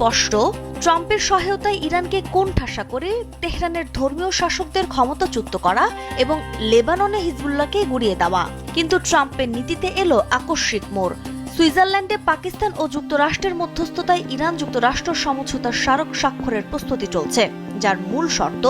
স্পষ্ট, ট্রাম্পের সহায়তায় ইরানকে কোণঠাসা করে তেহরানের ধর্মীয় শাসকদের ক্ষমতাচ্যুত করা এবং লেবাননে হিজবুল্লাহকে গুড়িয়ে দেওয়া। কিন্তু ট্রাম্পের নীতিতে এলো আকস্মিক মোড়। সুইজারল্যান্ডে পাকিস্তান ও যুক্তরাষ্ট্রের মধ্যস্থতায় ইরান যুক্তরাষ্ট্র সমঝোতার স্মারক স্বাক্ষরের প্রস্তুতি চলছে, যার মূল শর্ত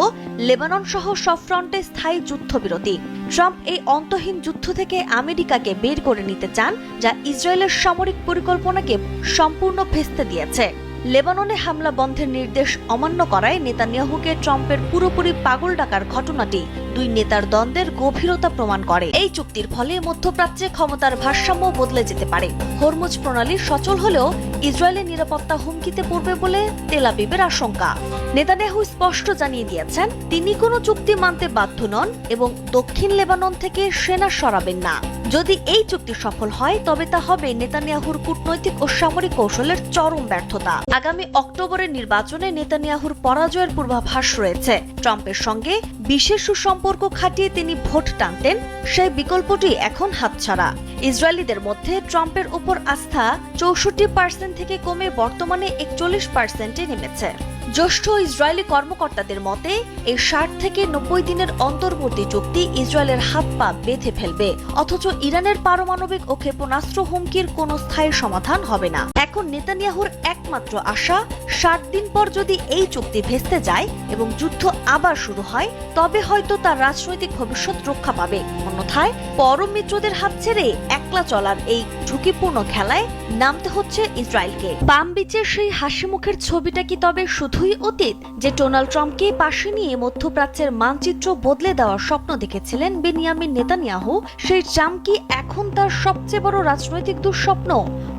লেবানন সহ সব ফ্রন্টে স্থায়ী যুদ্ধবিরতি। ট্রাম্প এই অন্তহীন যুদ্ধ থেকে আমেরিকাকে বের করে নিতে চান, যা ইসরায়েলের সামরিক পরিকল্পনাকে সম্পূর্ণ ভেস্তে দিয়েছে। লেবাননে হামলা বন্ধের নির্দেশ অমান্য করায় নেতানিয়াহুকে ট্রাম্পের পুরোপুরি পাগল ডাকার ঘটনাটি দুই নেতার দ্বন্দ্বের গভীরতা প্রমাণ করে। এই চুক্তির ফলে মধ্যপ্রাচ্যে ক্ষমতার ভারসাম্য বদলে যেতে পারে। হরমুজ প্রণালী সচল হলেও ইসরায়েলের নিরাপত্তা হুমকিতে পড়বে বলে তেল আবিবের আশঙ্কা। নেতানিয়াহু স্পষ্ট জানিয়ে দিয়েছেন, তিনি কোনো চুক্তি মানতে বাধ্য নন এবং দক্ষিণ লেবানন থেকে সেনা সরাবেন না। যদি এই চুক্তি সফল হয়, তবে তা হবে নেতানিয়াহুর কূটনৈতিক ও সামরিক কৌশলের চরম ব্যর্থতা। আগামী অক্টোবরের নির্বাচনে নেতানিয়াহুর পরাজয়ের পূর্বাভাস রয়েছে। ট্রাম্পের সঙ্গে বিশেষ সুসম্পর্ক খাটিয়ে তিনি ভোট টানতেন, সেই বিকল্পটি এখন হাতছাড়া। ইসরায়েলিদের মধ্যে ট্রাম্পের উপর আস্থা 64% থেকে কমে বর্তমানে 41%-এ নেমেছে। জ্যেষ্ঠ ইসরায়েলি কর্মকর্তাদের মতে, এই 60 থেকে 90 দিনের অন্তর্বর্তী চুক্তি ইসরায়েলের হাত পা বেঁধে ফেলবে, অথচ ইরানের পারমাণবিক ও ক্ষেপণাস্ত্র হুমকির কোনো স্থায়ী সমাধান হবে না। এখন নেতানিয়াহুর একমাত্র আশা, 60 দিন পর যদি এই চুক্তি ভেস্তে যায় এবং যুদ্ধ আবার শুরু হয়, তবে হয়তো তার রাজনৈতিক ভবিষ্যৎ রক্ষা পাবে। অন্যথায় পরম মিত্রদের হাত ছেড়ে একলা চলার এই ঝুঁকিপূর্ণ খেলায় নামতে হচ্ছে ইসরায়েলকে। পাম বিচের সেই হাসি মুখের ছবিটা কি তবে শুধুই অতীত, যে ডোনাল্ড ট্রাম্পকে পাশে নিয়ে মধ্যপ্রাচ্যের মানচিত্র বদলে দেওয়ার স্বপ্ন দেখেছিলেন বেনিয়ামিন নেতানিয়াহু? সেই ট্রাম্প কি এখন তার সবচেয়ে বড় রাজনৈতিক দুঃস্বপ্ন?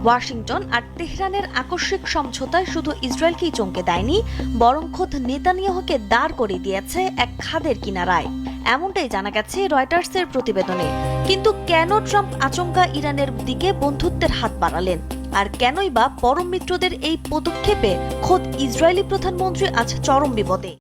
ওয়াশিংটন আর তেহরানের আকস্মিক সমঝোতায় শুধু ইসরায়েলকেই চমকে দেয়নি, বরং খোদ নেতানিয়াহুকে দাঁড় করিয়ে দিয়েছে এক খাদের কিনারায়। এমনটাই জানা গেছে রয়টার্সের প্রতিবেদনে। কিন্তু কেন ট্রাম্প আচমকা ইরানের দিকে বন্ধুত্বের হাত বাড়ালেন? আর কেনই বা পরম মিত্রদের এই পদক্ষেপে খোদ ইসরায়েলি প্রধানমন্ত্রী আজ চরম বিপদে?